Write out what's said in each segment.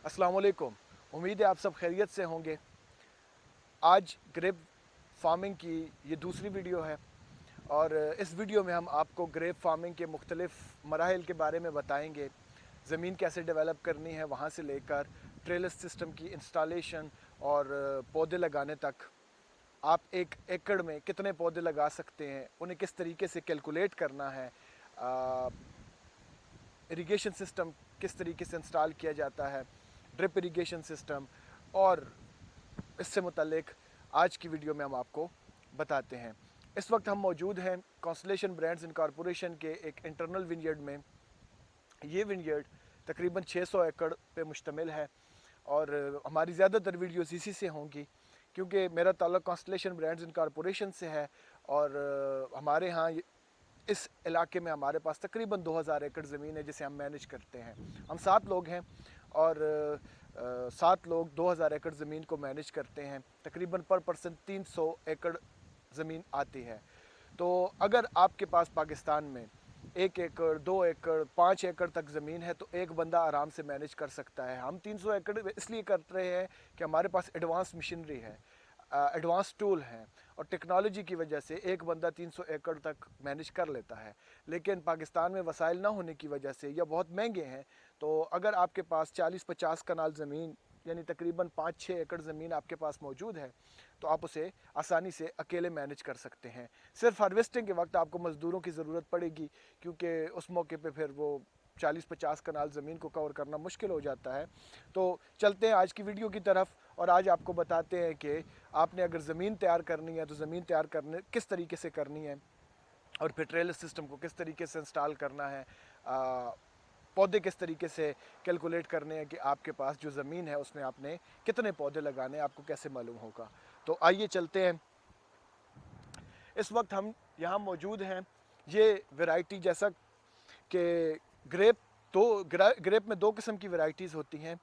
अस्सलाम वालेकुम। उम्मीद है आप सब खैरियत से होंगे। आज ग्रेप फार्मिंग की ये दूसरी वीडियो है और इस वीडियो में हम आपको ग्रेप फार्मिंग के मुख्तलिफ़ मराहिल के बारे में बताएंगे। ज़मीन कैसे डेवलप करनी है वहाँ से लेकर ट्रेलिस सिस्टम की इंस्टॉलेशन और पौधे लगाने तक। आप एक एकड़ में कितने पौधे लगा सकते हैं, उन्हें किस तरीके से कैलकुलेट करना है, इरिगेशन सिस्टम किस तरीके से इंस्टॉल किया जाता है, ड्रिप इरिगेशन सिस्टम, और इससे मुतल्लिक आज की वीडियो में हम आपको बताते हैं। इस वक्त हम मौजूद हैं कॉन्स्टलेशन ब्रांड्स इनकॉर्पोरेशन के एक इंटरनल विनयर्ड में। ये विनयर्ड तकरीबन 600 एकड़ पे मुश्तमिल है और हमारी ज़्यादातर वीडियोस इसी से होंगी क्योंकि मेरा ताल्लुक़ कॉन्स्टलेशन ब्रांड्स इनकॉर्पोरेशन से है और हमारे यहाँ इस इलाके में हमारे पास तकरीबन 2000 एकड़ ज़मीन है जिसे हम मैनेज करते हैं। हम 7 लोग हैं और 7 लोग 2000 एकड़ ज़मीन को मैनेज करते हैं। तकरीबन पर पर्सन 300 एकड़ ज़मीन आती है। तो अगर आपके पास पाकिस्तान में 1 एकड़, 2 एकड़, 5 एकड़ तक ज़मीन है तो एक बंदा आराम से मैनेज कर सकता है। हम 300 एकड़ इसलिए कर रहे हैं कि हमारे पास एडवांस मशीनरी है, एडवांस टूल हैं और टेक्नोलॉजी की वजह से एक बंदा 300 एकड़ तक मैनेज कर लेता है। लेकिन पाकिस्तान में वसाइल ना होने की वजह से या बहुत महंगे हैं, तो अगर आपके पास 40-50 कनाल ज़मीन यानी तकरीबन 5-6 एकड़ ज़मीन आपके पास मौजूद है तो आप उसे आसानी से अकेले मैनेज कर सकते हैं। सिर्फ हार्वेस्टिंग के वक्त आपको मज़दूरों की ज़रूरत पड़ेगी क्योंकि उस मौके पे फिर वो 40-50 कनाल ज़मीन को कवर करना मुश्किल हो जाता है। तो चलते हैं आज की वीडियो की तरफ और आज आपको बताते हैं कि आपने अगर ज़मीन तैयार करनी है तो ज़मीन तैयार करने किस तरीके से करनी है और फिर ट्रेलिस सिस्टम को किस तरीके से इंस्टॉल करना है, पौधे किस तरीके से कैलकुलेट करने हैं कि आपके पास जो ज़मीन है उसमें आपने कितने पौधे लगाने हैं, आपको कैसे मालूम होगा। तो आइए चलते हैं। इस वक्त हम यहाँ मौजूद हैं। ये वैरायटी जैसा कि ग्रेप ग्रेप में 2 किस्म की वैरायटीज़ होती हैं।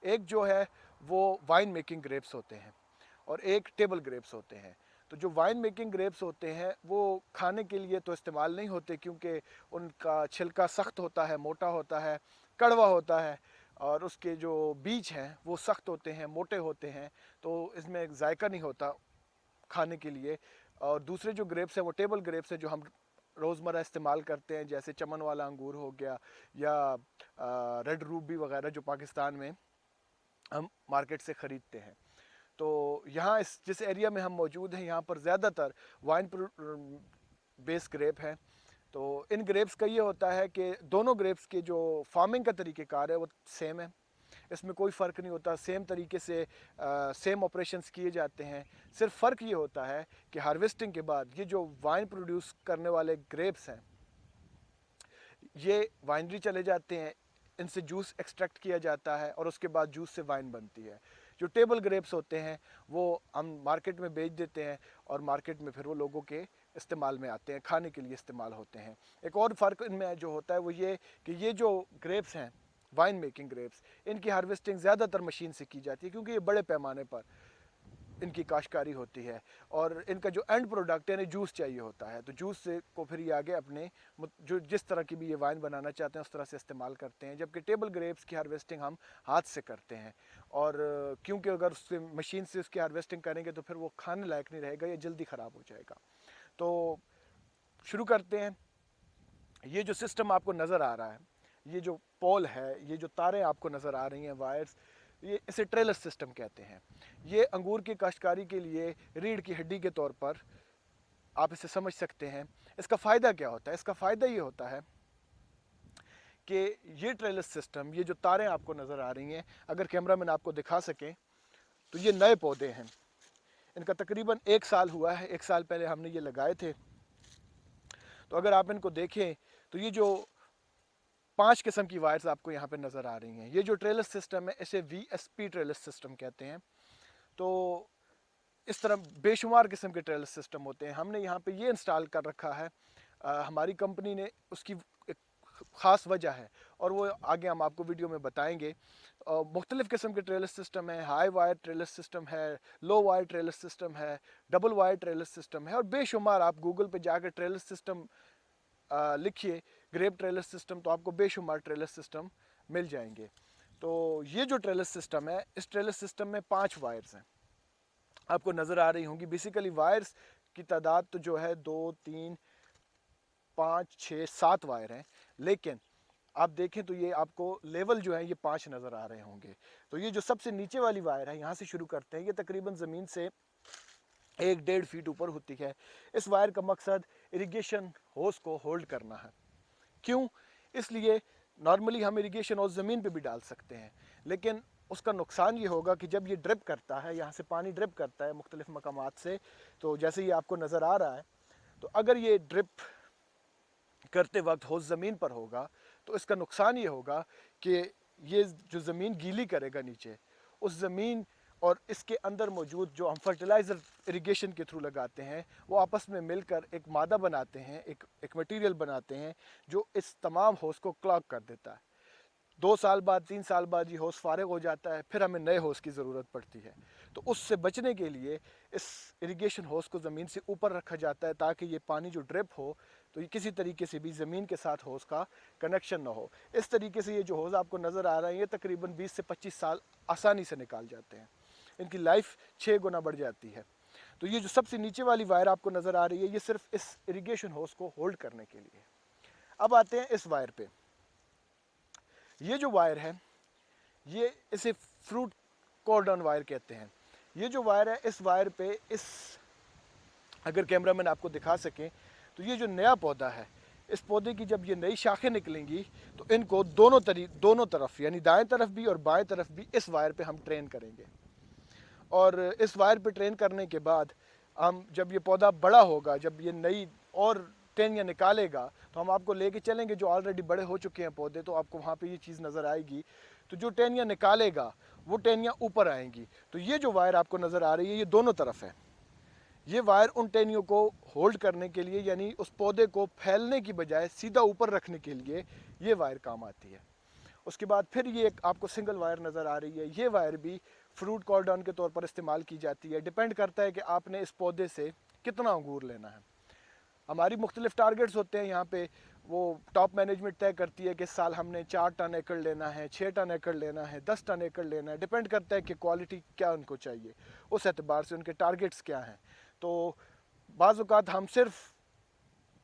एक जो है वो वाइन मेकिंग ग्रेप्स होते हैं और एक टेबल ग्रेप्स होते हैं। तो जो वाइन मेकिंग ग्रेप्स होते हैं वो खाने के लिए तो इस्तेमाल नहीं होते क्योंकि उनका छिलका सख्त होता है, मोटा होता है, कड़वा होता है और उसके जो बीज हैं वो सख्त होते हैं, मोटे होते हैं, तो इसमें एक जायका नहीं होता खाने के लिए। और दूसरे जो ग्रेप्स हैं वो टेबल ग्रेप्स हैं जो हम रोज़मर्रा इस्तेमाल करते हैं, जैसे चमन वाला अंगूर हो गया या रेड रूबी वगैरह जो पाकिस्तान में हम मार्केट से ख़रीदते हैं। तो यहाँ इस जिस एरिया में हम मौजूद हैं यहाँ पर ज़्यादातर वाइन बेस ग्रेप हैं। तो इन ग्रेप्स का ये होता है कि दोनों ग्रेप्स के जो फार्मिंग का तरीक़ेकार है वो सेम है, इसमें कोई फ़र्क नहीं होता, सेम तरीके से सेम ऑपरेशंस किए जाते हैं। सिर्फ फ़र्क ये होता है कि हार्वेस्टिंग के बाद ये जो वाइन प्रोड्यूस करने वाले ग्रेप्स हैं ये वाइनरी चले जाते हैं, इनसे जूस एक्सट्रैक्ट किया जाता है और उसके बाद जूस से वाइन बनती है। जो टेबल ग्रेप्स होते हैं वो हम मार्केट में बेच देते हैं और मार्केट में फिर वो लोगों के इस्तेमाल में आते हैं, खाने के लिए इस्तेमाल होते हैं। एक और फ़र्क इनमें जो होता है वो ये कि ये जो ग्रेप्स हैं वाइन मेकिंग ग्रेप्स, इनकी हार्वेस्टिंग ज़्यादातर मशीन से की जाती है क्योंकि ये बड़े पैमाने पर इनकी काश्तकारी होती है और इनका जो एंड प्रोडक्ट है इन्हें जूस चाहिए होता है। तो जूस से को फिर ये आगे अपने जो जिस तरह की भी ये वाइन बनाना चाहते हैं उस तरह से इस्तेमाल करते हैं, जबकि टेबल ग्रेप्स की हार्वेस्टिंग हम हाथ से करते हैं। और क्योंकि अगर उससे मशीन से उसकी हार्वेस्टिंग करेंगे तो फिर वो खाने लायक नहीं रहेगा, ये जल्दी ख़राब हो जाएगा। तो शुरू करते हैं। ये जो सिस्टम आपको नज़र आ रहा है, ये जो पोल है, ये जो तारें आपको नज़र आ रही हैं, वायर्स, ये इसे ट्रेलस सिस्टम कहते हैं। ये अंगूर की काश्तकारी के लिए रीढ़ की हड्डी के तौर पर आप इसे समझ सकते हैं। इसका फ़ायदा क्या होता है? इसका फ़ायदा ये होता है कि ये ट्रेलस सिस्टम, ये जो तारें आपको नज़र आ रही हैं, अगर कैमरा मैन आपको दिखा सके तो ये नए पौधे हैं। इनका तकरीबन 1 साल हुआ है, 1 साल पहले हमने ये लगाए थे। तो अगर आप इनको देखें तो ये जो 5 किस्म की वायर्स आपको यहाँ पे नज़र आ रही हैं, ये जो ट्रेलस सिस्टम है इसे VSP ट्रेलस सिस्टम कहते हैं। तो इस तरह बेशुमार किस्म के ट्रेलस सिस्टम होते हैं। हमने यहाँ पे ये इंस्टॉल कर रखा है, हमारी कंपनी ने, उसकी एक ख़ास वजह है और वो आगे हम आपको वीडियो में बताएंगे। मुख्तलिफ़ किस्म के ट्रेलस सिस्टम है, हाई वायर ट्रेलस सिस्टम है, लो वायर ट्रेलस सिस्टम है, डबल वायर ट्रेलस सिस्टम है और बेशुमार। आप गूगल पे जाकर ट्रेलस सिस्टम लिखिए, ग्रेप ट्रेलस सिस्टम, तो आपको बेशुमार ट्रेलस सिस्टम मिल जाएंगे। तो ये जो ट्रेलिस सिस्टम है, इस ट्रेलिस सिस्टम में 5 वायर्स हैं, आपको नज़र आ रही होंगी। बेसिकली वायर्स की तादाद तो जो है 2, 3, 5, 6, 7 वायर हैं, लेकिन आप देखें तो ये आपको लेवल जो है ये 5 नज़र आ रहे होंगे। तो ये जो सबसे नीचे वाली वायर है, यहाँ से शुरू करते हैं, ये तकरीबन ज़मीन से 1-1.5 फीट ऊपर होती है। इस वायर का मकसद इरिगेशन होस को होल्ड करना है। क्यों? इसलिए नॉर्मली हम इरिगेशन होस ज़मीन पे भी डाल सकते हैं, लेकिन उसका नुकसान ये होगा कि जब ये ड्रिप करता है, यहाँ से पानी ड्रिप करता है मुख्तलिफ मकामात से, तो जैसे ये आपको नज़र आ रहा है, तो अगर ये ड्रिप करते वक्त होस ज़मीन पर होगा तो इसका नुकसान ये होगा कि ये जो ज़मीन गीली करेगा नीचे, उस ज़मीन और इसके अंदर मौजूद जो हम फर्टिलाइज़र इरिगेशन के थ्रू लगाते हैं, वो आपस में मिलकर एक मादा बनाते हैं, एक मटेरियल बनाते हैं जो इस तमाम होस को क्लॉग कर देता है। 2 साल बाद, 3 साल बाद ये होस फारिग हो जाता है, फिर हमें नए होस की ज़रूरत पड़ती है। तो उससे बचने के लिए इस इरिगेशन होस को ज़मीन से ऊपर रखा जाता है, ताकि ये पानी जो ड्रिप हो तो ये किसी तरीके से भी ज़मीन के साथ होस का कनेक्शन ना हो। इस तरीके से ये जो होस आपको नज़र आ रहा है, ये तकरीबन 20 से 25 साल आसानी से निकाल जाते हैं। इनकी लाइफ 6 गुना बढ़ जाती है। तो ये जो सबसे नीचे वाली वायर आपको नज़र आ रही है, ये सिर्फ इस इरिगेशन होस को होल्ड करने के लिए। अब आते हैं इस वायर पे। ये जो वायर है, ये इसे फ्रूट कॉर्डन वायर कहते हैं। ये जो वायर है, इस वायर पे अगर कैमरामैन आपको दिखा सकें तो ये जो नया पौधा है, इस पौधे की जब ये नई शाखें निकलेंगी तो इनको दोनों तरफ यानी दाएं तरफ भी और बाएं तरफ भी इस वायर पे हम ट्रेन करेंगे। और इस वायर पे ट्रेन करने के बाद हम जब ये पौधा बड़ा होगा, जब ये नई और टहनियाँ निकालेगा, तो हम आपको लेके चलेंगे जो ऑलरेडी बड़े हो चुके हैं पौधे, तो आपको वहाँ पे ये चीज़ नज़र आएगी। तो जो टहनियाँ निकालेगा वो टहनियाँ ऊपर आएंगी। तो ये जो वायर आपको नज़र आ रही है, ये दोनों तरफ है। ये वायर उन टहनियों को होल्ड करने के लिए, यानी उस पौधे को फैलने की बजाय सीधा ऊपर रखने के लिए ये वायर काम आती है। उसके बाद फिर ये एक आपको सिंगल वायर नज़र आ रही है। ये वायर भी फ्रूट कॉर्डन के तौर पर इस्तेमाल की जाती है। डिपेंड करता है कि आपने इस पौधे से कितना अंगूर लेना है। हमारी मुख्तलिफ टारगेट्स होते हैं यहाँ पे। वो टॉप मैनेजमेंट तय करती है कि इस साल हमने 4 टन एकड़ लेना है, 6 टन एकड़ लेना है, 10 टन एकड़ लेना है। डिपेंड करता है कि क्वालिटी क्या उनको चाहिए, उस एतबार से उनके टारगेट्स क्या हैं। तो बाज़ औक़ात हम सिर्फ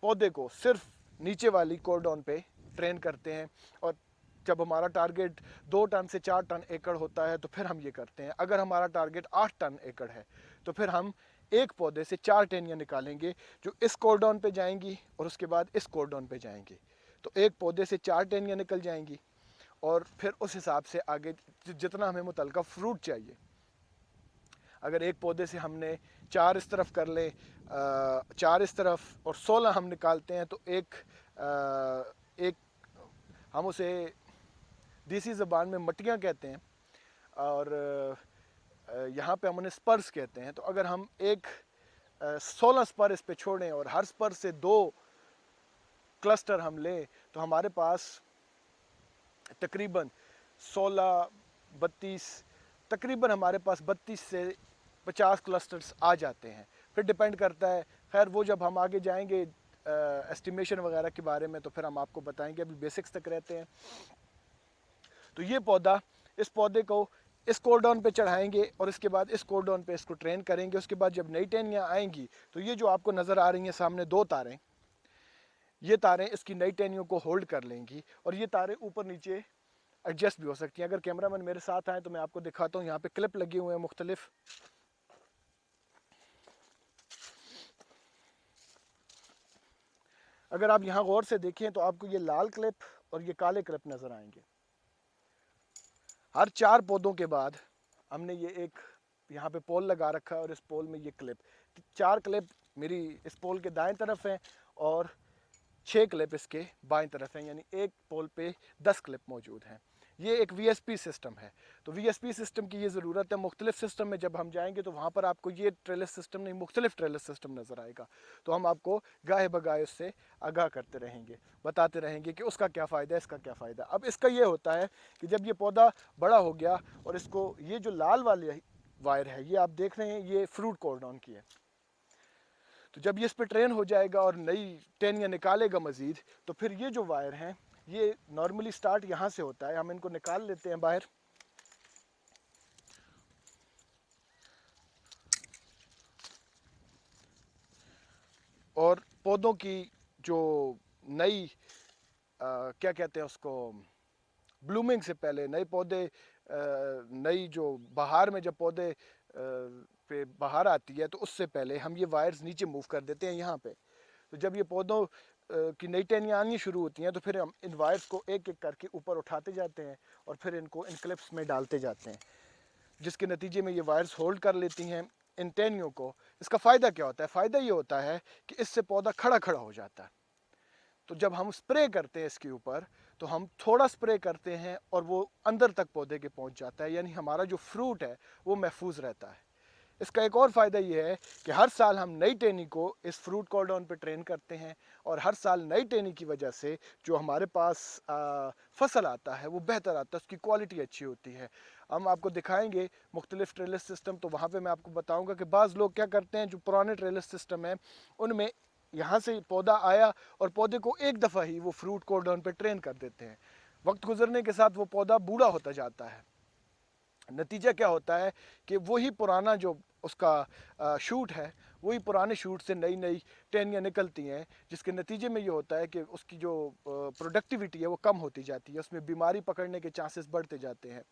पौधे को सिर्फ नीचे वाली कॉर्डन पे ट्रेन करते हैं, और जब हमारा टारगेट 2 टन से 4 टन एकड़ होता है तो फिर हम ये करते हैं। अगर हमारा टारगेट 8 टन एकड़ है तो फिर हम एक पौधे से 4 टहनियाँ निकालेंगे जो इस कॉर्डन पे जाएंगी और उसके बाद इस कॉर्डन पे जाएंगी। तो एक पौधे से 4 टहनियाँ निकल जाएंगी, और फिर उस हिसाब से आगे जितना हमें मुतल्लिका फ्रूट चाहिए, अगर एक पौधे से हमने 4 इस तरफ कर ले, 4 इस तरफ और 16 हम निकालते हैं, तो एक हम उसे देसी ज़बान में मटियाँ कहते हैं, और यहाँ पे हम उन्हें स्पर्स कहते हैं। तो अगर हम 16 स्पर इस पे छोड़ें और हर स्पर से 2 क्लस्टर हम लें, तो हमारे पास तकरीबन 16, 32, तकरीबन हमारे पास 32 से 50 क्लस्टर्स आ जाते हैं। फिर डिपेंड करता है, खैर वो जब हम आगे जाएंगे एस्टिमेशन वगैरह के बारे में तो फिर हम आपको बताएंगे, अभी बेसिक्स तक रहते हैं। तो ये पौधा, इस पौधे को इस कॉर्डन पे चढ़ाएंगे और इसके बाद इस कॉर्डन पे इसको ट्रेन करेंगे। उसके बाद जब नई टहनियाँ आएंगी तो ये जो आपको नज़र आ रही हैं सामने 2 तारें, ये तारें इसकी नई टहनियों को होल्ड कर लेंगी, और ये तारें ऊपर नीचे एडजस्ट भी हो सकती हैं। अगर कैमरामैन मेरे साथ आए तो मैं आपको दिखाता हूँ। यहाँ पे क्लिप लगे हुए हैं मुख्तलिफ। अगर आप यहाँ गौर से देखें तो आपको ये लाल क्लिप और ये काले क्लिप नज़र आएंगे। हर 4 पौधों के बाद हमने ये एक यहाँ पे पोल लगा रखा है, और इस पोल में ये क्लिप, 4 क्लिप मेरी इस पोल के दाएं तरफ हैं और 6 क्लिप इसके बाएं तरफ हैं, यानी एक पोल पे 10 क्लिप मौजूद हैं। ये एक VSP सिस्टम है। तो VSP सिस्टम की ये ज़रूरत है। मुख्तलिफ सिस्टम में जब हम जाएंगे तो वहाँ पर आपको ये ट्रेलिस सिस्टम नहीं, मुख्तलिफ ट्रेलिस सिस्टम नज़र आएगा। तो हम आपको गाहे बगाहे उससे आगाह करते रहेंगे, बताते रहेंगे कि उसका क्या फ़ायदा है, इसका क्या फ़ायदा। अब इसका ये होता है कि जब ये पौधा बड़ा हो गया और इसको, ये जो लाल वाली वायर है ये आप देख रहे हैं, ये फ्रूट कॉर्डन की है। तो जब ये इस पर ट्रेन हो जाएगा और नई टहनियाँ निकालेगा मज़ीद, तो फिर ये जो वायर हैं ये नॉर्मली स्टार्ट यहाँ से होता है। हम इनको निकाल लेते हैं बाहर। और पौधों की जो नई क्या कहते हैं उसको, ब्लूमिंग से पहले नए पौधे, नई जो बहार में जब पौधे पे बाहर आती है तो उससे पहले हम ये वायर्स नीचे मूव कर देते हैं यहाँ पे। तो जब ये पौधों की नई टहनियाँ आनी शुरू होती हैं तो फिर हम इन वायर्स को एक एक करके ऊपर उठाते जाते हैं और फिर इनको इन क्लिप्स में डालते जाते हैं, जिसके नतीजे में ये वायर्स होल्ड कर लेती हैं इन टहनियों को। इसका फ़ायदा क्या होता है? फ़ायदा ये होता है कि इससे पौधा खड़ा खड़ा हो जाता है। तो जब हम स्प्रे करते हैं इसके ऊपर तो हम थोड़ा स्प्रे करते हैं और वो अंदर तक पौधे के पहुंच जाता है, यानी हमारा जो फ्रूट है वो महफूज रहता है। इसका एक और फ़ायदा ये है कि हर साल हम नई टेनी को इस फ्रूट कॉर्डन पे ट्रेन करते हैं और हर साल नई टेनी की वजह से जो हमारे पास फसल आता है वो बेहतर आता है, उसकी क्वालिटी अच्छी होती है। हम आपको दिखाएंगे मुख्तलिफ ट्रेलिस सिस्टम, तो वहाँ पे मैं आपको बताऊंगा कि बाज़ लोग क्या करते हैं, जो पुराने ट्रेलिस सिस्टम है उनमें यहाँ से पौधा आया और पौधे को एक दफ़ा ही वो फ्रूट कॉर्डन पे ट्रेन कर देते हैं। वक्त गुजरने के साथ वो पौधा बूढ़ा होता जाता है। नतीजा क्या होता है कि वही पुराना जो उसका शूट है, वही पुराने शूट से नई नई टहनियाँ निकलती हैं, जिसके नतीजे में ये होता है कि उसकी जो प्रोडक्टिविटी है वो कम होती जाती है, उसमें बीमारी पकड़ने के चांसेस बढ़ते जाते हैं।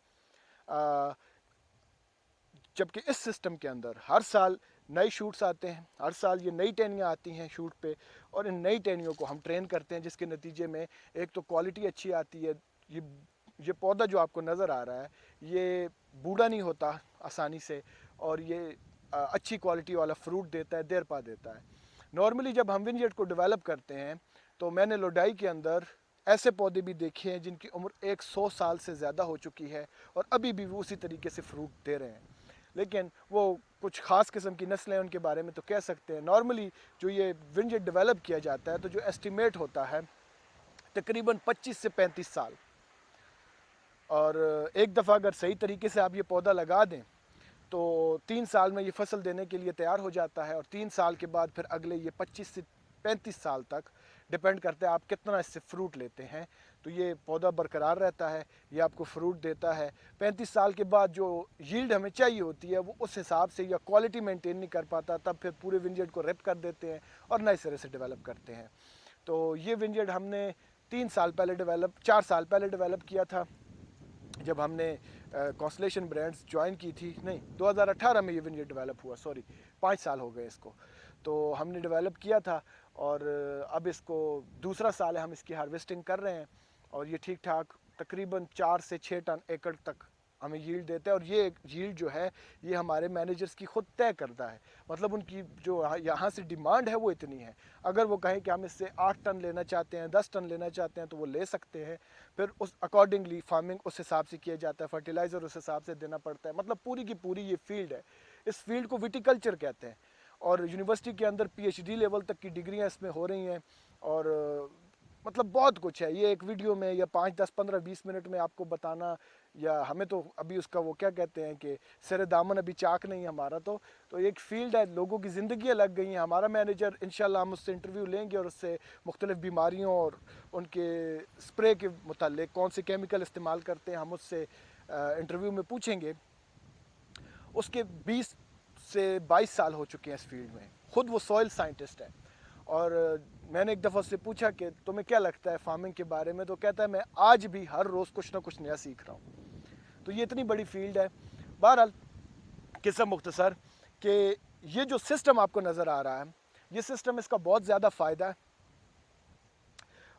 जबकि इस सिस्टम के अंदर हर साल नए शूट्स आते हैं, हर साल ये नई टहनियाँ आती हैं शूट पे और इन नई टहनियों को हम ट्रेन करते हैं, जिसके नतीजे में एक तो क्वालिटी अच्छी आती है। ये ये पौधा जो आपको नज़र आ रहा है ये बूढ़ा नहीं होता आसानी से और ये अच्छी क्वालिटी वाला फ्रूट देता है, देर पा देता है। नॉर्मली जब हम विनयर्ड को डेवलप करते हैं तो मैंने लोडाई के अंदर ऐसे पौधे भी देखे हैं जिनकी उम्र 100 साल से ज़्यादा हो चुकी है और अभी भी वो उसी तरीके से फ्रूट दे रहे हैं। लेकिन वो कुछ ख़ास किस्म की नस्लें उनके बारे में तो कह सकते हैं। नॉर्मली जो ये विनयर्ड डेवलप किया जाता है तो जो एस्टिमेट होता है तकरीबन 25 से 35 साल। और एक दफ़ा अगर सही तरीके से आप ये पौधा लगा दें तो 3 साल में ये फसल देने के लिए तैयार हो जाता है और 3 साल के बाद फिर अगले ये 25 से 35 साल तक डिपेंड करता है आप कितना इससे फ्रूट लेते हैं, तो ये पौधा बरकरार रहता है, ये आपको फ्रूट देता है। 35 साल के बाद जो यील्ड हमें चाहिए होती है वो उस हिसाब से या क्वालिटी मेंटेन नहीं कर पाता, तब फिर पूरे विनयर्ड को रिप कर देते हैं और नए सिरे से डेवलप करते हैं। तो ये विनयर्ड हमने 4 साल पहले डेवलप किया था जब हमने कॉन्स्टलेशन ब्रांड्स ज्वाइन की थी। नहीं, 2018 में ये विनयर्ड डेवलप हुआ, सॉरी 5 साल हो गए इसको। तो हमने डेवलप किया था और अब इसको दूसरा साल है हम इसकी हार्वेस्टिंग कर रहे हैं और ये ठीक ठाक तकरीबन 4 से 6 टन एकड़ तक हमें यील्ड देता है। और ये यील्ड जो है ये हमारे मैनेजर्स की खुद तय करता है, मतलब उनकी जो यहाँ से डिमांड है वो इतनी है। अगर वो कहें कि हम इससे 8 टन लेना चाहते हैं, 10 टन लेना चाहते हैं तो वो ले सकते हैं। फिर उस अकॉर्डिंगली फार्मिंग उस हिसाब से किया जाता है, फर्टिलाइज़र उस हिसाब से देना पड़ता है। मतलब पूरी की पूरी ये फील्ड है, इस फील्ड को विटिकल्चर कहते हैं और यूनिवर्सिटी के अंदर PhD लेवल तक की डिग्रियाँ इसमें हो रही हैं। और मतलब बहुत कुछ है, ये एक वीडियो में या 5, 10, 15, 20 मिनट में आपको बताना, या हमें तो अभी उसका वो क्या कहते हैं कि सरे दामन अभी चाक नहीं है हमारा। तो एक फील्ड है, लोगों की ज़िंदगियाँ लग गई हैं। हमारा मैनेजर इंशाल्लाह हम उससे इंटरव्यू लेंगे और उससे मुख्तलिफ़ बीमारियों और उनके स्प्रे के मुतालिक कौन से केमिकल इस्तेमाल करते हैं हम उससे इंटरव्यू में पूछेंगे। उसके 20 से 22 साल हो चुके हैं इस फील्ड में, ख़ुद वो सॉइल साइंटिस्ट है। और मैंने एक दफ़ा उससे पूछा कि तुम्हें क्या लगता है फार्मिंग के बारे में, तो कहता है मैं आज भी हर रोज़ कुछ ना कुछ नया सीख रहा हूँ। तो ये इतनी बड़ी फील्ड है। बहरहाल किस्सा मुख्तसर कि ये जो सिस्टम आपको नज़र आ रहा है, ये सिस्टम इसका बहुत ज़्यादा फ़ायदा है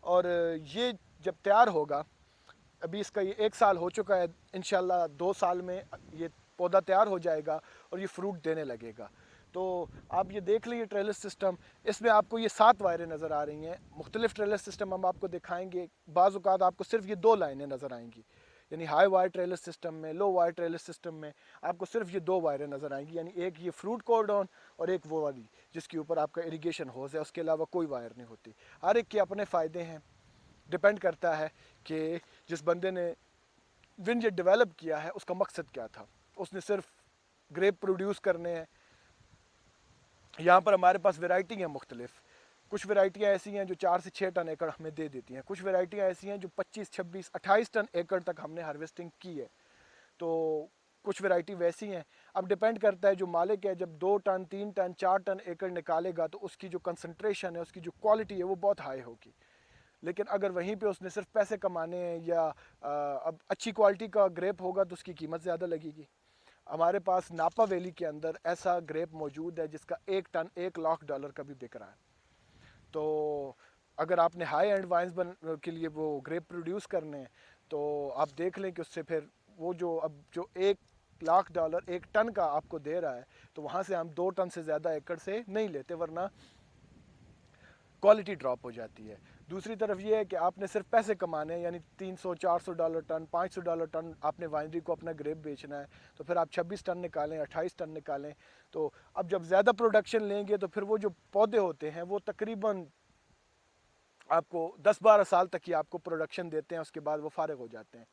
और ये जब तैयार होगा, अभी इसका ये 1 साल हो चुका है, इंशाल्लाह 2 साल में ये पौधा तैयार हो जाएगा और ये फ्रूट देने लगेगा। तो आप ये देख लीजिए ट्रेलिस सिस्टम, इसमें आपको ये 7 वायरें नज़र आ रही हैं। मुख्तलिफ ट्रेलिस सिस्टम हम आपको दिखाएंगे, बाज़ औक़ात आपको सिर्फ ये 2 लाइनें नज़र आएंगी, यानी हाई वायर ट्रेलिस सिस्टम में, लो वायर ट्रेलिस सिस्टम में आपको सिर्फ ये 2 वायरें नज़र आएंगी, यानी एक ये फ्रूट कॉर्डन और एक वो वाली जिसके ऊपर आपका इरीगेशन होज़ है, उसके अलावा कोई वायर नहीं होती। हर एक के अपने फ़ायदे हैं, डिपेंड करता है कि जिस बंदे ने विनयर्ड डेवलप किया है उसका मकसद क्या था। उसने सिर्फ ग्रेप प्रोड्यूस करने हैं। यहाँ पर हमारे पास वैरायटी है मुख्तलिफ, कुछ वैरायटियाँ ऐसी हैं जो 4 से 6 टन एकड़ हमें दे देती हैं, कुछ वैरायटियाँ ऐसी हैं जो 25, 26, 28 टन एकड़ तक हमने हार्वेस्टिंग की है। तो कुछ वैरायटी वैसी हैं। अब डिपेंड करता है जो मालिक है, जब 2 टन 3 टन 4 टन एकड़ निकालेगा तो उसकी जो कंसंट्रेशन है, उसकी जो क्वालिटी है वो बहुत हाई होगी। लेकिन अगर वहीं पे उसने सिर्फ पैसे कमाने हैं या अब अच्छी क्वालिटी का ग्रेप होगा तो उसकी कीमत ज़्यादा लगेगी। हमारे पास नापा वैली के अंदर ऐसा ग्रेप मौजूद है जिसका 1 टन $1 लाख का भी बिक रहा है। तो अगर आपने हाई एंड वाइन्स के लिए वो ग्रेप प्रोड्यूस करने हैं तो आप देख लें कि उससे फिर वो जो अब जो $1 लाख 1 टन का आपको दे रहा है, तो वहाँ से हम 2 टन से ज़्यादा एकड़ से नहीं लेते, वरना क्वालिटी ड्रॉप हो जाती है। दूसरी तरफ ये है कि आपने सिर्फ पैसे कमाने हैं, यानी $300-400 टन, $500 टन आपने वाइनरी को अपना ग्रेप बेचना है, तो फिर आप 26 टन निकालें, 28 टन निकालें। तो अब जब ज़्यादा प्रोडक्शन लेंगे तो फिर वो जो पौधे होते हैं वो तकरीबन आपको 10-12 साल तक ही आपको प्रोडक्शन देते हैं, उसके बाद वो फारिग हो जाते हैं।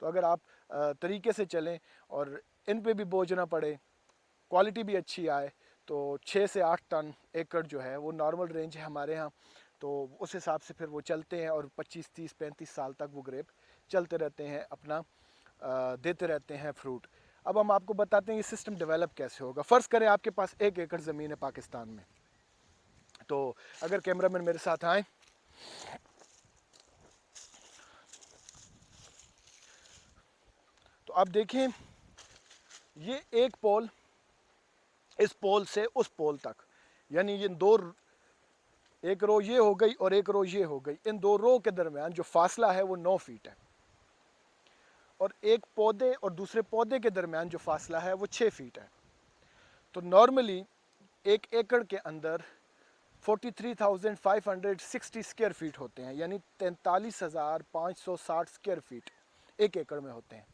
तो अगर आप तरीके से चलें और इन पे भी बोझ ना पड़े, क्वालिटी भी अच्छी आए, तो 6 से 8 टन एकड़ जो है वो नॉर्मल रेंज है हमारे यहाँ। तो उस हिसाब से फिर वो चलते हैं और 25, 30, 35 साल तक वो ग्रेप चलते रहते हैं, अपना देते रहते हैं फ्रूट। अब हम आपको बताते हैं ये सिस्टम डेवलप कैसे होगा। फ़र्ज़ करें आपके पास 1 एकड़ ज़मीन है पाकिस्तान में। तो अगर कैमरामैन मेरे साथ आए, तो आप देखें ये एक पोल इस पोल से उस पोल तक, यानी ये दो, एक रो ये हो गई और एक रो ये हो गई, इन दो रो के दरमियान जो फासला है वो 9 फीट है, और एक पौधे और दूसरे पौधे के दरमियान जो फासला है वो 6 फीट है। तो नॉर्मली 1 एकड़ के अंदर 43,560 स्क्वायर फीट होते हैं, यानी 43,560 स्क्वायर फीट 1 एकड़ में होते हैं।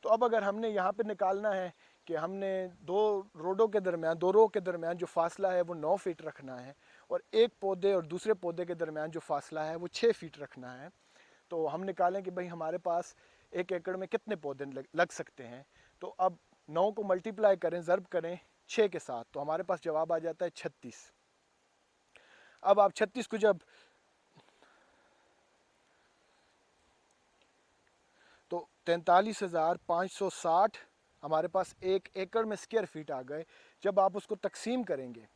तो अब अगर हमने यहाँ पे निकालना है कि हमने दो रोडों के दरमियान, दो रो के दरमियान जो फासला है वो 9 फीट रखना है, और एक पौधे और दूसरे पौधे के दरमियान जो फासला है वो 6 फीट रखना है, तो हम निकालें कि भाई हमारे पास 1 एकड़ में कितने पौधे लग सकते हैं। तो अब 9 को मल्टीप्लाई करें, ज़र्ब करें 6 के साथ, तो हमारे पास जवाब आ जाता है 36। अब आप 36 को जब, तो 43,560 हमारे पास 1 एकड़ में स्क्वायर फीट आ गए। जब आप उसको तकसीम करेंगे,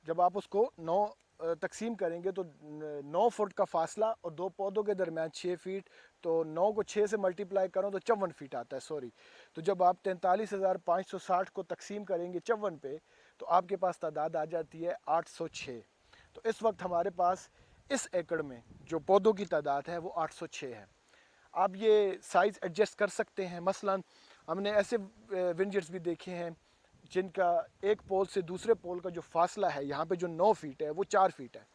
जब आप उसको 9 तकसीम करेंगे तो 9 फुट का फासला और दो पौधों के दरमियान 6 फीट, तो 9 को 6 से मल्टीप्लाई करो तो 54 फीट आता है, सॉरी। तो जब आप 43,560 को तकसीम करेंगे 54 पे, तो आपके पास तादाद आ जाती है 806। तो इस वक्त हमारे पास इस एकड़ में जो पौधों की तादाद है वो 806 है। आप ये साइज़ एडजस्ट कर सकते हैं। मसलन हमने ऐसे विंजर्स भी देखे हैं जिनका एक पोल से दूसरे पोल का जो फासला है यहाँ पे जो 9 फीट है वो 4 फीट है।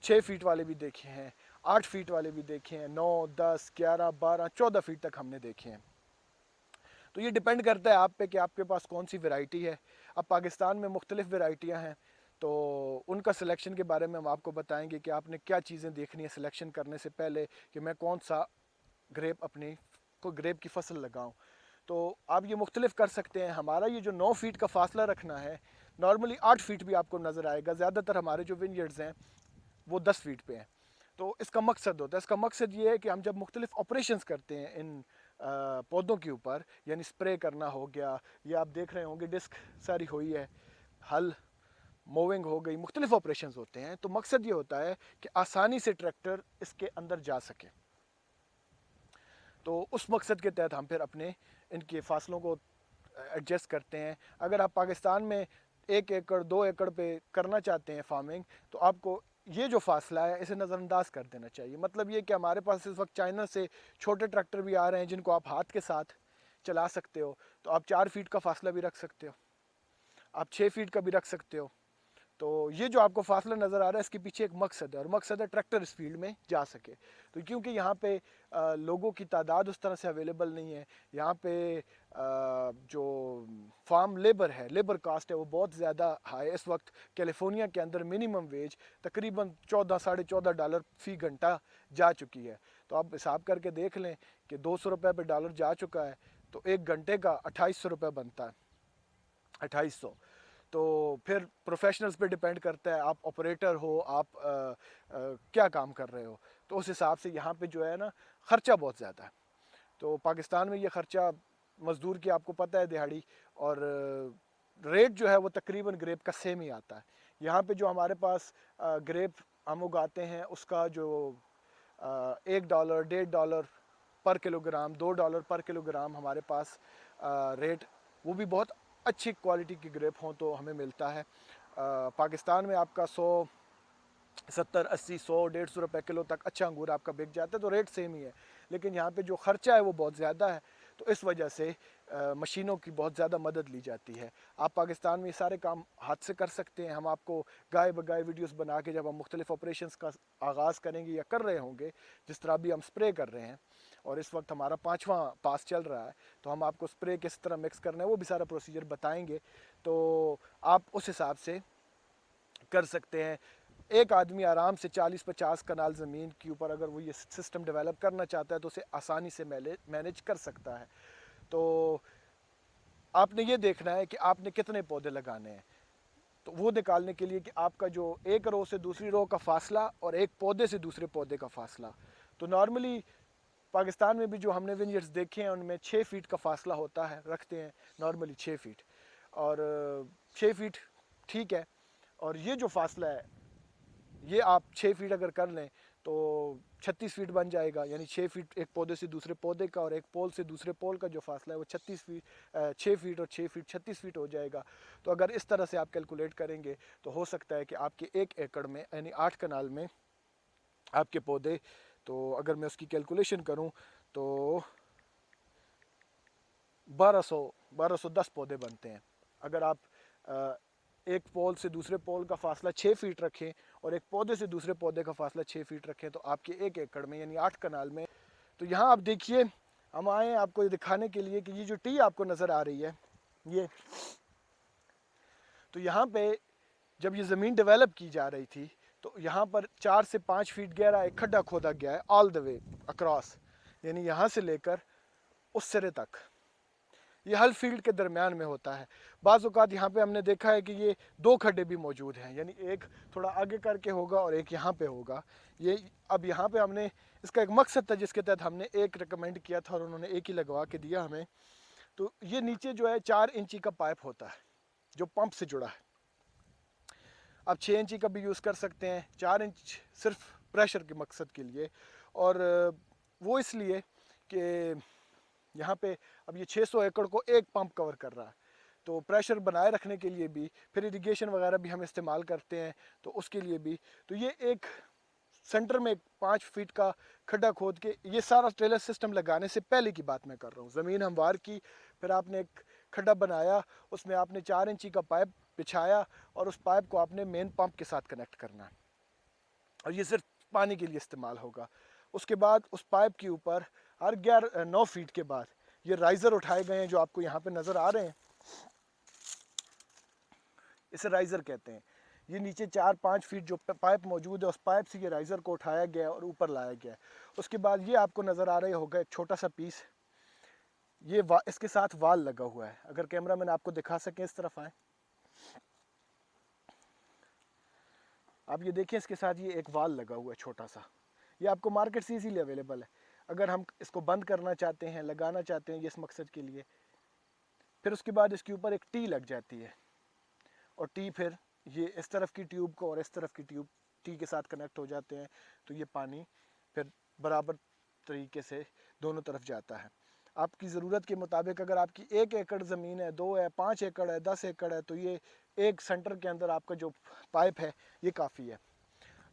6 फीट वाले भी देखे हैं, 8 फीट वाले भी देखे हैं, 9, 10, 11, 12, 14 फीट तक हमने देखे हैं। तो ये डिपेंड करता है आप पे कि आपके पास कौन सी वैरायटी है। अब पाकिस्तान में मुख्तलिफ वैरायटियाँ हैं, तो उनका सिलेक्शन के बारे में हम आपको बताएंगे कि आपने क्या चीज़ें देखनी है सिलेक्शन करने से पहले, कि मैं कौन सा ग्रेप अपनी को ग्रेप की फसल लगाऊं। तो आप ये मुख्तलिफ कर सकते हैं। हमारा ये जो 9 फीट का फासला रखना है, नॉर्मली 8 फीट भी आपको नज़र आएगा। ज़्यादातर हमारे जो विनयर्ड्स हैं वो 10 फीट पे हैं। तो इसका मकसद होता है, इसका मकसद ये है कि हम जब मुख्तलिफ ऑपरेशंस करते हैं इन पौधों के ऊपर, यानी स्प्रे करना हो गया, या आप देख रहे होंगे डिस्क सारी हुई है, हल मोविंग हो गई, मुख्तलिफ ऑपरेशंस होते हैं, तो मकसद ये होता है कि आसानी से ट्रैक्टर इसके अंदर जा सके। तो उस मकसद के तहत हम फिर अपने इनके फासलों को एडजस्ट करते हैं। अगर आप पाकिस्तान में 1 एकड़ 2 एकड़ पे करना चाहते हैं फार्मिंग, तो आपको ये जो फासला है इसे नज़रअंदाज कर देना चाहिए। मतलब ये कि हमारे पास इस वक्त चाइना से छोटे ट्रैक्टर भी आ रहे हैं जिनको आप हाथ के साथ चला सकते हो, तो आप 4 फीट का फासला भी रख सकते हो, आप 6 फीट का भी रख सकते हो। तो ये जो आपको फासला नज़र आ रहा है इसके पीछे एक मकसद है, और मकसद है ट्रैक्टर इस फील्ड में जा सके। तो क्योंकि यहाँ पे लोगों की तादाद उस तरह से अवेलेबल नहीं है, यहाँ पे जो फार्म लेबर है, लेबर कास्ट है वो बहुत ज़्यादा हाई। इस वक्त कैलिफोर्निया के अंदर मिनिमम वेज तकरीबन 14, $14.5 फ़ी घंटा जा चुकी है। तो आप हिसाब करके देख लें कि 200 रुपये पे डॉलर जा चुका है, तो 1 घंटे का 2800 रुपये बनता है, 2800। तो फिर प्रोफेशनल्स पे डिपेंड करता है, आप ऑपरेटर हो, आप क्या काम कर रहे हो, तो उस हिसाब से यहाँ पे जो है ना ख़र्चा बहुत ज़्यादा है। तो पाकिस्तान में ये ख़र्चा मज़दूर की आपको पता है दिहाड़ी, और रेट जो है वो तकरीबन ग्रेप का सेम ही आता है। यहाँ पे जो हमारे पास ग्रेप हम उगाते हैं उसका जो $1, $1.5 पर किलोग्राम, $2 पर किलोग्राम हमारे पास रेट, वो भी बहुत अच्छी क्वालिटी की ग्रेप हों तो हमें मिलता है। पाकिस्तान में आपका 70, 80, 100, 150 रुपये किलो तक अच्छा अंगूर आपका बिक जाता है, तो रेट सेम ही है। लेकिन यहाँ पे जो ख़र्चा है वो बहुत ज़्यादा है, तो इस वजह से मशीनों की बहुत ज़्यादा मदद ली जाती है। आप पाकिस्तान में ये सारे काम हाथ से कर सकते हैं। हम आपको गाय बगाए वीडियोस बना के, जब हम मुख्तलिफ ऑपरेशंस का आगाज़ करेंगे या कर रहे होंगे, जिस तरह अभी हम स्प्रे कर रहे हैं और इस वक्त हमारा 5वां पास चल रहा है, तो हम आपको स्प्रे किस तरह मिक्स करना है वो भी सारा प्रोसीजर बताएँगे, तो आप उस हिसाब से कर सकते हैं। एक आदमी आराम से 40-50 कनाल ज़मीन के ऊपर अगर वो ये सिस्टम डेवलप करना चाहता है तो उसे आसानी से मैनेज कर सकता है। तो आपने ये देखना है कि आपने कितने पौधे लगाने हैं, तो वो निकालने के लिए कि आपका जो एक रो से दूसरी रो का फासला और एक पौधे से दूसरे पौधे का फासला, तो नॉर्मली पाकिस्तान में भी जो हमने विनियर्ड्स देखे हैं उनमें 6 फीट का फासला होता है, रखते हैं नॉर्मली 6 फीट, और 6 फीट ठीक है। और ये जो फासला है ये आप 6 फीट अगर कर लें तो 36 फीट बन जाएगा, यानी 6 फीट एक पौधे से दूसरे पौधे का और एक पोल से दूसरे पोल का जो फासला है वो 36 फीट, 6 फीट और 6 फीट 36 फीट हो जाएगा। तो अगर इस तरह से आप कैलकुलेट करेंगे तो हो सकता है कि आपके 1 एकड़ में यानी 8 कनाल में आपके पौधे, तो अगर मैं उसकी कैलकुलेशन करूं तो 1210 पौधे बनते हैं। अगर आप एक पोल से दूसरे पोल का फासला 6 फीट रखें और एक पौधे से दूसरे पौधे का फासला 6 फीट रखें तो आपके 1 एकड़ में यानी 8 कनाल में, तो यहाँ आप देखिए, हम आए आपको ये दिखाने के लिए कि ये जो टी आपको नज़र आ रही है ये, तो यहाँ पे जब ये ज़मीन डेवलप की जा रही थी तो यहाँ पर 4 से 5 फीट गहरा एक खड्डा खोदा गया है ऑल द वे अक्रॉस, यानी यहाँ से लेकर उस सिरे तक। ये हर फील्ड के दरमियान में होता है। बाज़ औक़ात यहाँ पे हमने देखा है कि ये 2 खड्डे भी मौजूद हैं, यानी एक थोड़ा आगे करके होगा और एक यहाँ पे होगा। ये अब यहाँ पे हमने, इसका एक मकसद था जिसके तहत हमने एक रिकमेंड किया था और उन्होंने एक ही लगवा के दिया हमें। तो ये नीचे जो है 4 इंची का पाइप होता है जो पंप से जुड़ा है। आप 6 इंची का भी यूज़ कर सकते हैं, 4 इंच सिर्फ प्रेशर के मकसद के लिए, और वो इसलिए कि यहाँ पे अब ये 600 एकड़ को एक पंप कवर कर रहा है, तो प्रेशर बनाए रखने के लिए भी, फिर इरिगेशन वगैरह भी हम इस्तेमाल करते हैं तो उसके लिए भी, तो ये एक सेंटर में 5 फीट का खड्डा खोद के, ये सारा ट्रेलर सिस्टम लगाने से पहले की बात मैं कर रहा हूँ। ज़मीन हमवार की, फिर आपने एक खड्डा बनाया, उसमें आपने 4 इंची का पाइप बिछाया और उस पाइप को आपने मेन पंप के साथ कनेक्ट करना है और ये सिर्फ पानी के लिए इस्तेमाल होगा। उसके बाद उस पाइप के ऊपर हर 9 फीट के बाद ये राइज़र उठाए गए हैं जो आपको यहाँ पे नज़र आ रहे हैं, इसे राइज़र कहते हैं। ये नीचे 4-5 फीट जो पाइप मौजूद है उस पाइप से ये राइज़र को उठाया गया और ऊपर लाया गया। उसके बाद ये आपको नज़र आ रहा होगा एक छोटा सा पीस, ये इसके साथ वाल लगा हुआ है। अगर कैमरा मैन आपको दिखा सकें, इस तरफ आए, आप ये देखें, इसके साथ ये एक वाल लगा हुआ है छोटा सा। ये आपको मार्केट से इजीली अवेलेबल है। अगर हम इसको बंद करना चाहते हैं, लगाना चाहते हैं ये इस मकसद के लिए, फिर उसके बाद इसके ऊपर एक टी लग जाती है और टी फिर ये इस तरफ की ट्यूब को और इस तरफ की ट्यूब टी के साथ कनेक्ट हो जाते हैं, तो ये पानी फिर बराबर तरीके से दोनों तरफ जाता है। आपकी ज़रूरत के मुताबिक अगर आपकी 1 एकड़ ज़मीन है, 2 है, 5 एकड़ है, 10 एकड़ है, तो ये एक सेंटर के अंदर आपका जो पाइप है ये काफ़ी है।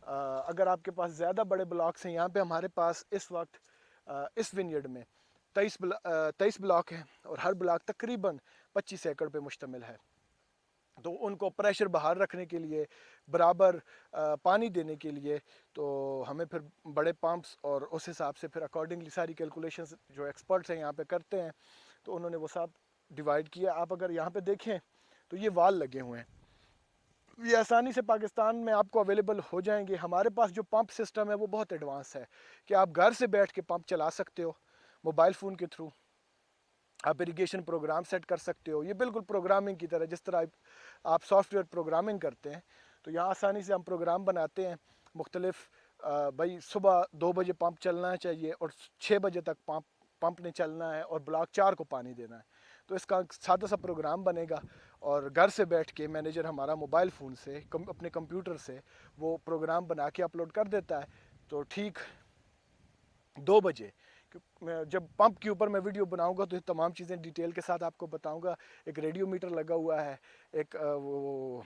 अगर आपके पास ज़्यादा बड़े ब्लॉक्स हैं, यहाँ पे हमारे पास इस वक्त इस विनियर्ड में 23 ब्लॉक हैं और हर ब्लॉक तकरीबन 25 एकड़ पे मुश्तमिल है। तो उनको प्रेशर बाहर रखने के लिए, बराबर पानी देने के लिए, तो हमें फिर बड़े पंप्स और उस हिसाब से फिर अकॉर्डिंगली सारी कैलकुलेशंस जो एक्सपर्ट्स हैं यहाँ पे करते हैं, तो उन्होंने वो सब डिवाइड किया। आप अगर यहाँ पे देखें तो ये वाल लगे हुए हैं, ये आसानी से पाकिस्तान में आपको अवेलेबल हो जाएंगे। हमारे पास जो पंप सिस्टम है वो बहुत एडवांस है कि आप घर से बैठ के पंप चला सकते हो मोबाइल फ़ोन के थ्रू। आप इरिगेशन प्रोग्राम सेट कर सकते हो। ये बिल्कुल प्रोग्रामिंग की तरह, जिस तरह आप सॉफ्टवेयर प्रोग्रामिंग करते हैं, तो यहाँ आसानी से हम प्रोग्राम बनाते हैं मुख्तलिफ। भाई सुबह 2 बजे पंप चलना चाहिए और 6 बजे तक पंप ने चलना है और ब्लॉक 4 को पानी देना है। तो इसका सादा सा प्रोग्राम बनेगा और घर से बैठ के मैनेजर हमारा मोबाइल फ़ोन से अपने कंप्यूटर से वो प्रोग्राम बना के अपलोड कर देता है। तो ठीक 2 बजे जब पंप के ऊपर मैं वीडियो बनाऊंगा तो ये तमाम चीज़ें डिटेल के साथ आपको बताऊंगा। एक रेडियो मीटर लगा हुआ है, एक वो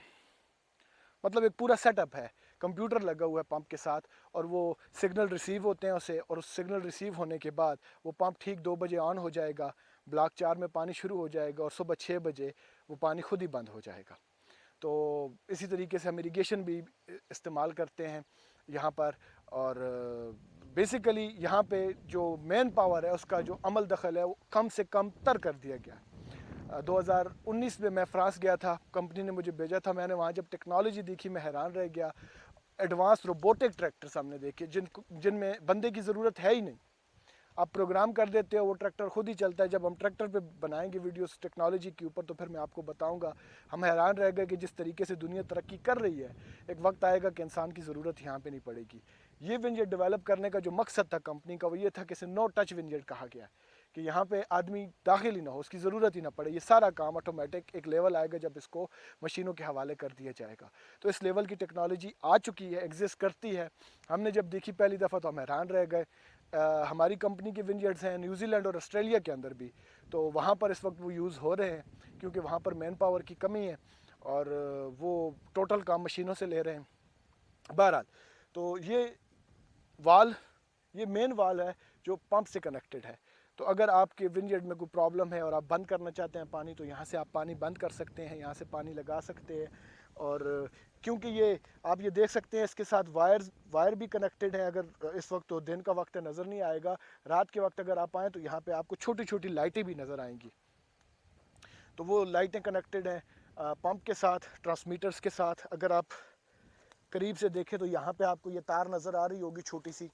मतलब एक पूरा सेटअप है, कंप्यूटर लगा हुआ है पंप के साथ, और वो सिग्नल रिसीव होते हैं उसे, और उस सिग्नल रिसीव होने के बाद वो पंप ठीक 2 बजे ऑन हो जाएगा, ब्लॉक 4 में पानी शुरू हो जाएगा और सुबह 6 बजे वो पानी खुद ही बंद हो जाएगा। तो इसी तरीके से हम इरिगेशन भी इस्तेमाल करते हैं यहाँ पर। और बेसिकली यहाँ पे जो मेन पावर है उसका जो अमल दखल है वो कम से कम तर कर दिया गया। 2019 में मैं फ्रांस गया था, कंपनी ने मुझे भेजा था। मैंने वहाँ जब टेक्नोलॉजी देखी मैं हैरान रह गया। एडवांस रोबोटिक ट्रैक्टर्स हमने देखे जिनमें बंदे की ज़रूरत है ही नहीं। आप प्रोग्राम कर देते हो, वो ट्रैक्टर खुद ही चलता है। जब हम ट्रैक्टर पे बनाएंगे वीडियोस टेक्नोलॉजी के ऊपर तो फिर मैं आपको बताऊंगा। हम हैरान रह गए कि जिस तरीके से दुनिया तरक्की कर रही है, एक वक्त आएगा कि इंसान की ज़रूरत यहाँ पे नहीं पड़ेगी। ये विंजेट डेवलप करने का जो मकसद था कंपनी का, वो ये था कि इसे नो टच विंजेट कहा गया है, कि यहाँ पे आदमी दाखिल ही ना हो, उसकी ज़रूरत ही ना पड़े। ये सारा काम ऑटोमेटिक एक लेवल आएगा जब इसको मशीनों के हवाले कर दिया जाएगा। तो इस लेवल की टेक्नोलॉजी आ चुकी है, एग्जिस्ट करती है। हमने जब देखी पहली दफ़ा तो हम हैरान रह गए। हमारी कंपनी के विंजेट्स हैं न्यूजीलैंड और ऑस्ट्रेलिया के अंदर भी, तो वहाँ पर इस वक्त वो यूज़ हो रहे हैं क्योंकि वहाँ पर मैन पावर की कमी है और वो टोटल काम मशीनों से ले रहे हैं। बहरहाल, तो ये मेन वाल है जो पंप से कनेक्टेड है। तो अगर आपके विंजेट में कोई प्रॉब्लम है और आप बंद करना चाहते हैं पानी, तो यहाँ से आप पानी बंद कर सकते हैं, यहाँ से पानी लगा सकते हैं। और क्योंकि ये आप ये देख सकते हैं इसके साथ वायर भी कनेक्टेड है। अगर इस वक्त तो दिन का वक्त है, नज़र नहीं आएगा, रात के वक्त अगर आप आएँ तो यहाँ पे आपको छोटी छोटी लाइटें भी नज़र आएंगी। तो वो लाइटें कनेक्टेड हैं पंप के साथ, ट्रांसमीटर्स के साथ। अगर आप करीब से देखें तो यहाँ पे आपको ये तार नज़र आ रही होगी छोटी सी,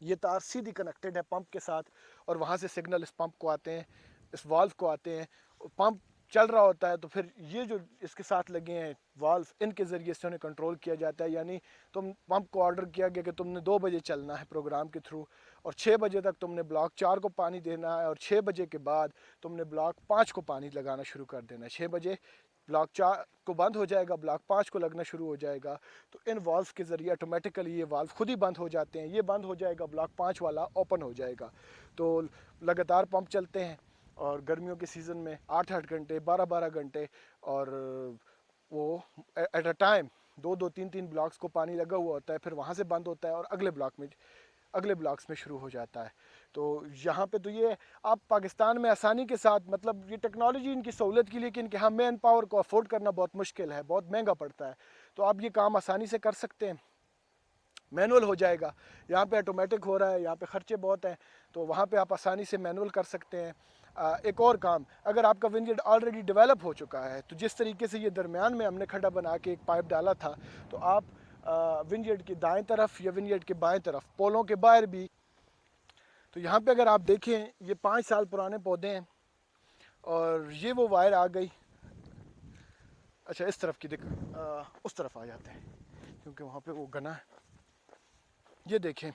ये तार सीधी कनेक्टेड है पंप के साथ और वहाँ से सिग्नल इस पंप को आते हैं, इस वाल्व को आते हैं। पंप चल रहा होता है तो फिर ये जो इसके साथ लगे हैं वाल्व, इनके ज़रिए से उन्हें कंट्रोल किया जाता है। यानी तुम पंप को ऑर्डर किया गया कि तुमने 2 बजे चलना है प्रोग्राम के थ्रू, और 6 बजे तक तुमने ब्लॉक 4 को पानी देना है, और 6 बजे के बाद तुमने ब्लॉक 5 को पानी लगाना शुरू कर देना है। 6 बजे ब्लॉक 4 को बंद हो जाएगा, ब्लॉक 5 को लगना शुरू हो जाएगा। तो इन वाल्व के ज़रिए ऑटोमेटिकली ये वाल्व खुद ही बंद हो जाते हैं। ये बंद हो जाएगा, ब्लॉक 5 वाला ओपन हो जाएगा। तो लगातार पंप चलते हैं और गर्मियों के सीज़न में 8-8 घंटे, 12-12 घंटे, और वो एट अ टाइम 2-2, 3-3 ब्लॉक्स को पानी लगा हुआ होता है। फिर वहाँ से बंद होता है और अगले ब्लॉक्स में शुरू हो जाता है। तो यहाँ पे तो ये आप पाकिस्तान में आसानी के साथ, मतलब ये टेक्नोलॉजी इनकी सहूलत की, लेकिन कि हाँ मैन पावर को अफोर्ड करना बहुत मुश्किल है, बहुत महंगा पड़ता है। तो आप ये काम आसानी से कर सकते हैं, मैनुअल हो जाएगा। यहाँ पे ऑटोमेटिक हो रहा है, यहाँ पे ख़र्चे बहुत हैं, तो वहाँ पे आप आसानी से मैनुअल कर सकते हैं। एक और काम, अगर आपका विंजेट ऑलरेडी डेवलप हो चुका है, तो जिस तरीके से ये दरमियान में हमने खड्डा बना के एक पाइप डाला था, तो आप विंजेट की दाएं तरफ या विंजेट के बाएं तरफ पोलों के बाहर भी, तो यहाँ पे अगर आप देखें ये 5 साल पुराने पौधे हैं और ये वो वायर आ गई। अच्छा, इस तरफ की उस तरफ आ जाते हैं क्योंकि वहाँ पे वो घना है। ये देखें,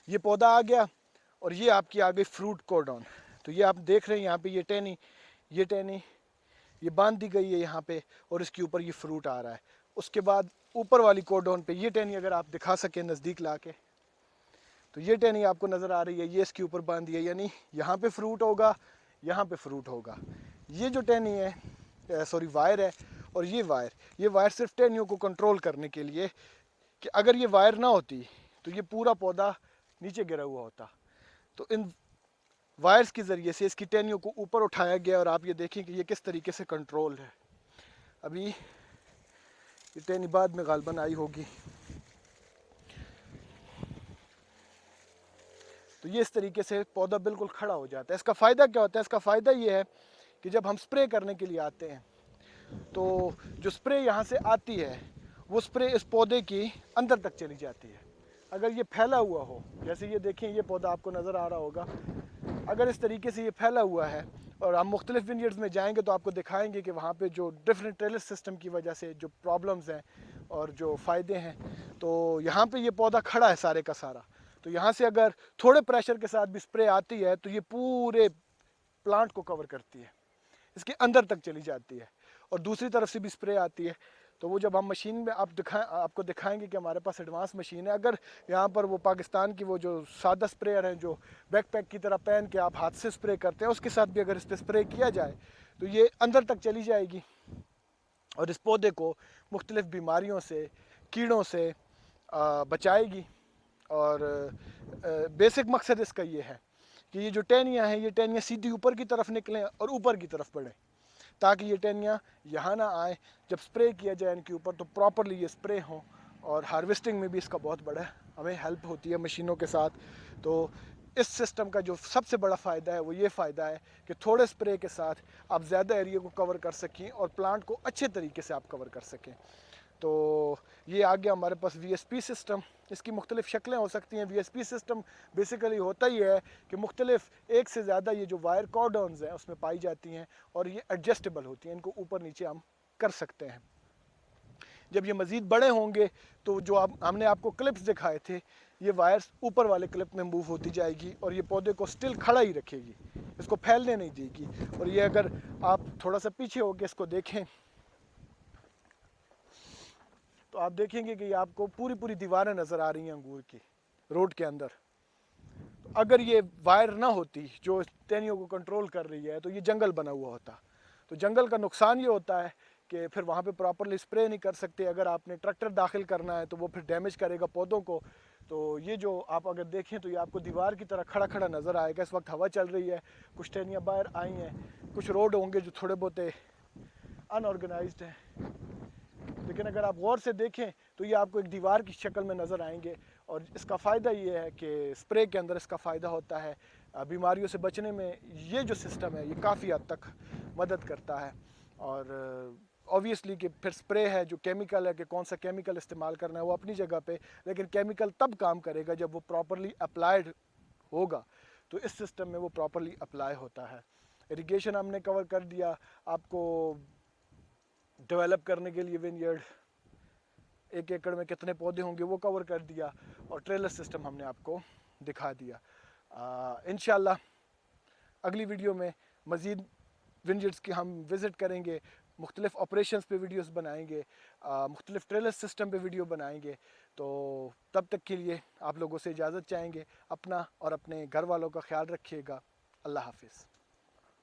ये पौधा आ गया और ये आपकी आ गई फ्रूट कोर्डन। तो ये आप देख रहे हैं यहाँ पे ये टहनी ये बांध दी गई है यहाँ पे, और इसके ऊपर ये फ्रूट आ रहा है। उसके बाद ऊपर वाली कोर्डन पे ये टहनी अगर आप दिखा सकें नज़दीक ला के, तो ये टहनी आपको नज़र आ रही है, ये इसके ऊपर बांधी है, यानी यहाँ पे फ्रूट होगा, यहाँ पे फ्रूट होगा। ये जो टहनी है, सॉरी वायर है, और ये वायर सिर्फ टहनियों को कंट्रोल करने के लिए, कि अगर ये वायर ना होती तो ये पूरा पौधा नीचे गिरा हुआ होता। तो इन वायर्स के ज़रिए से इसकी टहनियों को ऊपर उठाया गया, और आप ये देखें कि ये किस तरीके से कंट्रोल है। अभी ये टहनी बाद में गालबन आई होगी। तो ये इस तरीके से पौधा बिल्कुल खड़ा हो जाता है। इसका फ़ायदा क्या होता है? इसका फ़ायदा ये है कि जब हम स्प्रे करने के लिए आते हैं, तो जो स्प्रे यहाँ से आती है वो स्प्रे इस पौधे की अंदर तक चली जाती है। अगर ये फैला हुआ हो, जैसे ये देखें ये पौधा आपको नज़र आ रहा होगा, अगर इस तरीके से ये फैला हुआ है और हम मुख्तलिफ विनयर्ड्स में जाएंगे तो आपको दिखाएंगे कि वहाँ पे जो डिफरेंट ट्रेलिस सिस्टम की वजह से जो प्रॉब्लम्स हैं और जो फ़ायदे हैं, तो यहाँ पे ये पौधा खड़ा है सारे का सारा, तो यहाँ से अगर थोड़े प्रेशर के साथ भी स्प्रे आती है तो ये पूरे प्लांट को कवर करती है, इसके अंदर तक चली जाती है। और दूसरी तरफ से भी स्प्रे आती है, तो वो जब हम मशीन में आपको दिखाएंगे कि हमारे पास एडवांस मशीन है। अगर यहाँ पर वो पाकिस्तान की वो जो सादा स्प्रेयर हैं जो बैकपैक की तरह पहन के आप हाथ से स्प्रे करते हैं, उसके साथ भी अगर इस पर स्प्रे किया जाए तो ये अंदर तक चली जाएगी और इस पौधे को मुख्तलिफ़ बीमारियों से, कीड़ों से बचाएगी। और बेसिक मकसद इसका ये है कि ये जो टहनियाँ हैं, ये टहनियाँ सीधी ऊपर की तरफ निकलें और ऊपर की तरफ बढ़ें, ताकि ये टहनियाँ यहाँ ना आए। जब स्प्रे किया जाए इनके ऊपर तो प्रॉपरली ये स्प्रे हों, और हार्वेस्टिंग में भी इसका बहुत बड़ा हमें हेल्प होती है मशीनों के साथ। तो इस सिस्टम का जो सबसे बड़ा फ़ायदा है वो ये फ़ायदा है कि थोड़े स्प्रे के साथ आप ज़्यादा एरिया को कवर कर सकें और प्लांट को अच्छे तरीके से आप कवर कर सकें। तो ये आ गया हमारे पास VSP सिस्टम। इसकी मुख्तलिफ़ शक्लें हो सकती हैं। VSP सिस्टम बेसिकली होता ही है कि मुख्तलिफ़ एक से ज़्यादा ये जो वायर कॉर्डन्स हैं उसमें पाई जाती हैं और ये एडजस्टेबल होती हैं, इनको ऊपर नीचे हम कर सकते हैं। जब ये मज़ीद बड़े होंगे तो जो हमने आपको क्लिप्स दिखाए थे, ये वायर्स ऊपर वाले क्लिप में मूव होती जाएगी और ये पौधे को स्टिल खड़ा ही रखेगी, इसको फैलने नहीं देगी। और ये अगर आप थोड़ा सा पीछे होकर इसको देखें तो आप देखेंगे कि आपको पूरी पूरी दीवारें नज़र आ रही हैं अंगूर की रोड के अंदर। तो अगर ये वायर ना होती जो टहनियों को कंट्रोल कर रही है तो ये जंगल बना हुआ होता। तो जंगल का नुकसान ये होता है कि फिर वहाँ पे प्रॉपरली स्प्रे नहीं कर सकते। अगर आपने ट्रैक्टर दाखिल करना है तो वो फिर डैमेज करेगा पौधों को। तो ये जो आप अगर देखें तो ये आपको दीवार की तरह खड़ा खड़ा नज़र आएगा। इस वक्त हवा चल रही है, कुछ टहनियाँ बाहर आई हैं, कुछ रोड होंगे जो थोड़े बहुत अनऑर्गेनाइज्ड हैं, लेकिन अगर आप गौर से देखें तो ये आपको एक दीवार की शक्ल में नज़र आएंगे। और इसका फ़ायदा ये है कि स्प्रे के अंदर इसका फ़ायदा होता है, बीमारियों से बचने में ये जो सिस्टम है ये काफ़ी हद तक मदद करता है। और ऑब्वियसली कि फिर स्प्रे है जो केमिकल है कि कौन सा केमिकल इस्तेमाल करना है वो अपनी जगह पे, लेकिन केमिकल तब काम करेगा जब वो प्रॉपरली अप्लाइड होगा। तो इस सिस्टम में वो प्रॉपरली अप्लाई होता है। इरिगेशन हमने कवर कर दिया, आपको डेवलप करने के लिए विनयर्ड 1 एकड़ में कितने पौधे होंगे वो कवर कर दिया, और ट्रेलर सिस्टम हमने आपको दिखा दिया। इंशाल्लाह अगली वीडियो में मज़ीद विनयर्ड्स की हम विज़िट करेंगे, मुख्तलिफ़ ऑपरेशंस पे वीडियोस बनाएंगे, मुख्तलिफ़ ट्रेलर सिस्टम पे वीडियो बनाएंगे। तो तब तक के लिए आप लोगों से इजाज़त चाहेंगे। अपना और अपने घर वालों का ख्याल रखिएगा। अल्लाह हाफिज़।